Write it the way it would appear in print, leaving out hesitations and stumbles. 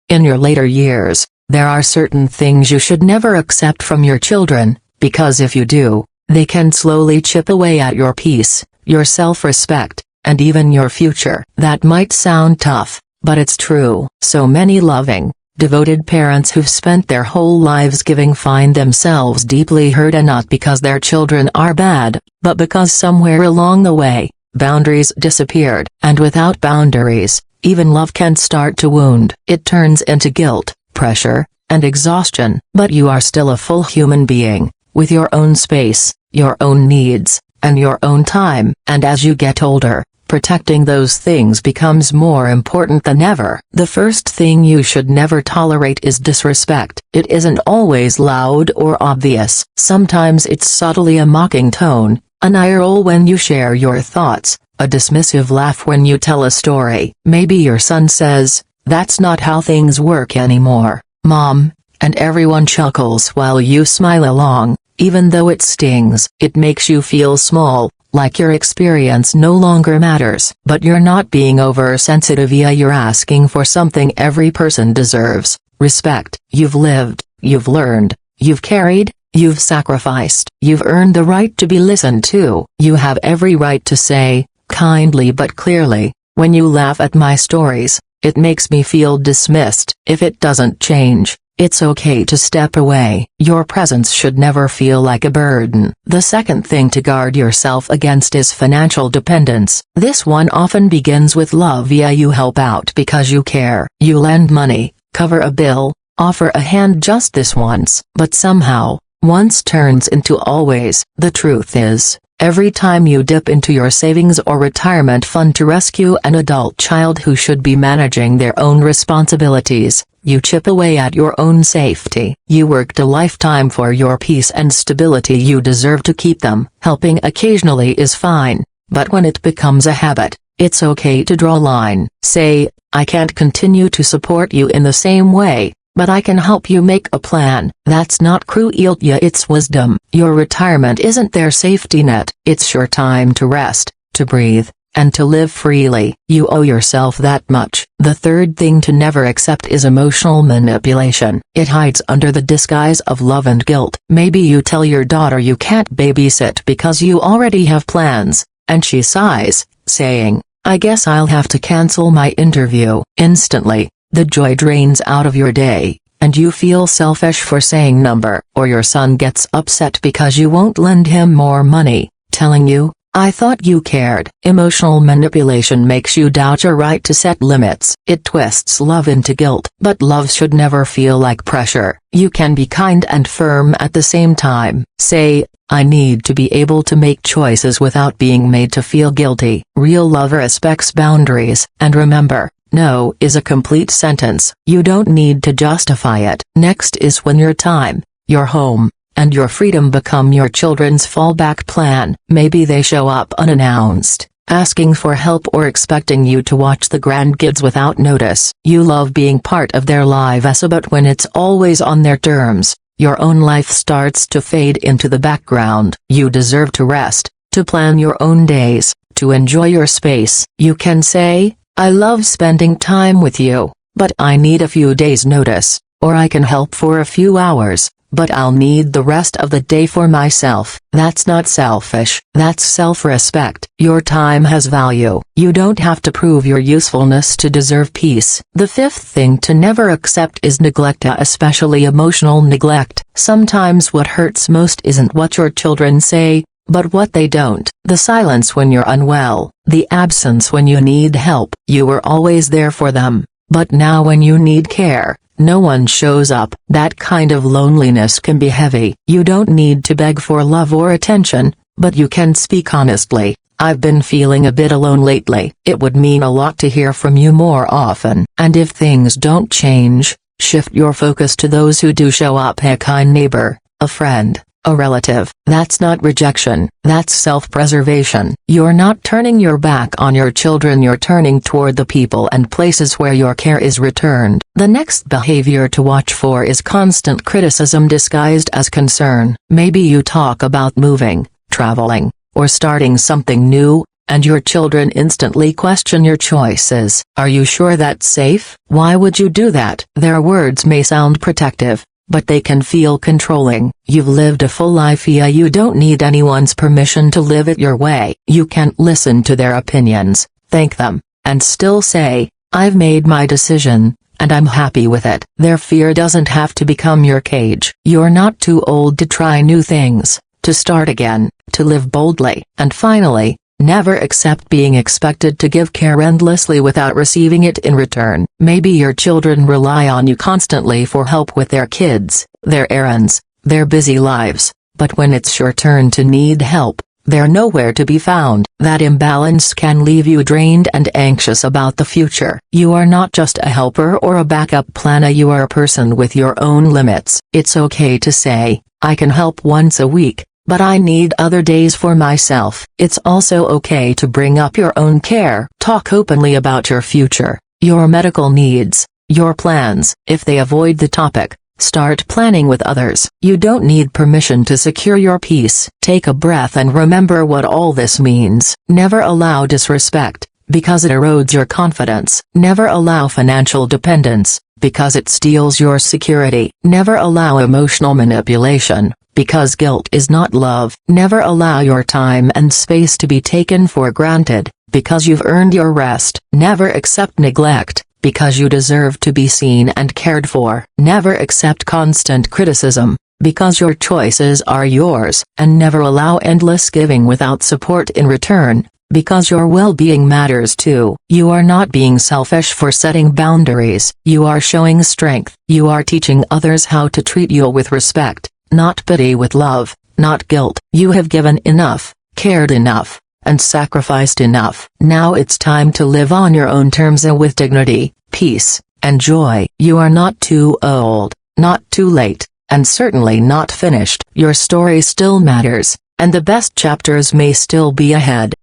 In your later years, there are certain things you should never accept from your children, because if you do, they can slowly chip away at your peace, your self-respect, and even your future. That might sound tough, but it's true. So many loving, devoted parents who've spent their whole lives giving find themselves deeply hurt, and not because their children are bad, but because somewhere along the way, boundaries disappeared. And without boundaries, even love can start to wound. It turns into guilt, pressure, and exhaustion. But you are still a full human being, with your own space, your own needs, and your own time. And as you get older, protecting those things becomes more important than ever. The first thing you should never tolerate is disrespect. It isn't always loud or obvious. Sometimes it's subtly a mocking tone, an eye roll when you share your thoughts, a dismissive laugh when you tell a story. Maybe your son says, "That's not how things work anymore, Mom," and everyone chuckles while you smile along, even though it stings. It makes you feel small, like your experience no longer matters. But you're not being oversensitive, you're asking for something every person deserves: respect. You've lived, you've learned, you've carried, you've sacrificed. You've earned the right to be listened to. You have every right to say, kindly but clearly, "When you laugh at my stories, it makes me feel dismissed." If it doesn't change, it's okay to step away. Your presence should never feel like a burden. The second thing to guard yourself against is financial dependence. This one often begins with love. You help out because you care. You lend money, cover a bill, offer a hand just this once. But somehow, once turns into always. The truth is, every time you dip into your savings or retirement fund to rescue an adult child who should be managing their own responsibilities, you chip away at your own safety. You worked a lifetime for your peace and stability. You deserve to keep them. Helping occasionally is fine, but when it becomes a habit, it's okay to draw a line. Say, "I can't continue to support you in the same way, but I can help you make a plan." That's not cruelty, it's wisdom. Your retirement isn't their safety net. It's your time to rest, to breathe, and to live freely. You owe yourself that much. The third thing to never accept is emotional manipulation. It hides under the disguise of love and guilt. Maybe you tell your daughter you can't babysit because you already have plans, and she sighs, saying, "I guess I'll have to cancel my interview." Instantly, the joy drains out of your day, and you feel selfish for saying no. Or your son gets upset because you won't lend him more money, telling you, "I thought you cared." Emotional manipulation makes you doubt your right to set limits. It twists love into guilt. But love should never feel like pressure. You can be kind and firm at the same time. Say, "I need to be able to make choices without being made to feel guilty." Real love respects boundaries. And remember, no is a complete sentence. You don't need to justify it. Next is when your time, your home, and your freedom become your children's fallback plan. Maybe they show up unannounced, asking for help or expecting you to watch the grandkids without notice. You love being part of their lives, but when it's always on their terms, your own life starts to fade into the background. You deserve to rest, to plan your own days, to enjoy your space. You can say, "I love spending time with you, but I need a few days' notice," or "I can help for a few hours, but I'll need the rest of the day for myself." That's not selfish, that's self-respect. Your time has value. You don't have to prove your usefulness to deserve peace. The fifth thing to never accept is neglect, especially emotional neglect. Sometimes what hurts most isn't what your children say, but what they don't. The silence when you're unwell, the absence when you need help. You were always there for them, but now when you need care, no one shows up. That kind of loneliness can be heavy. You don't need to beg for love or attention, but you can speak honestly. "I've been feeling a bit alone lately." It would mean a lot to hear from you more often. And if things don't change, shift your focus to those who do show up: a kind neighbor, a friend, a relative. That's not rejection, that's self-preservation. You're not turning your back on your children, you're turning toward the people and places where your care is returned. The next behavior to watch for is constant criticism disguised as concern. Maybe you talk about moving, traveling, or starting something new, and your children instantly question your choices. Are you sure that's safe? Why would you do that? Their words may sound protective, but they can feel controlling. You've lived a full life, yeah, you don't need anyone's permission to live it your way. You can't listen to their opinions, thank them, and still say, I've made my decision, and I'm happy with it. Their fear doesn't have to become your cage. You're not too old to try new things, to start again, to live boldly. And finally, never accept being expected to give care endlessly without receiving it in return. Maybe your children rely on you constantly for help with their kids, their errands, their busy lives, but when it's your turn to need help, they're nowhere to be found. That imbalance can leave you drained and anxious about the future. You are not just a helper or a backup plan, you are a person with your own limits. It's okay to say, I can help once a week, but I need other days for myself. It's also okay to bring up your own care. Talk openly about your future, your medical needs, your plans. If they avoid the topic, start planning with others. You don't need permission to secure your peace. Take a breath and remember what all this means. Never allow disrespect, because it erodes your confidence. Never allow financial dependence, because it steals your security. Never allow emotional manipulation, because guilt is not love. Never allow your time and space to be taken for granted, because you've earned your rest. Never accept neglect, because you deserve to be seen and cared for. Never accept constant criticism, because your choices are yours. And never allow endless giving without support in return, because your well-being matters too. You are not being selfish for setting boundaries. You are showing strength. You are teaching others how to treat you with respect, not pity, with love, not guilt. You have given enough, cared enough, and sacrificed enough. Now it's time to live on your own terms and with dignity, peace, and joy. You are not too old, not too late, and certainly not finished. Your story still matters, and the best chapters may still be ahead.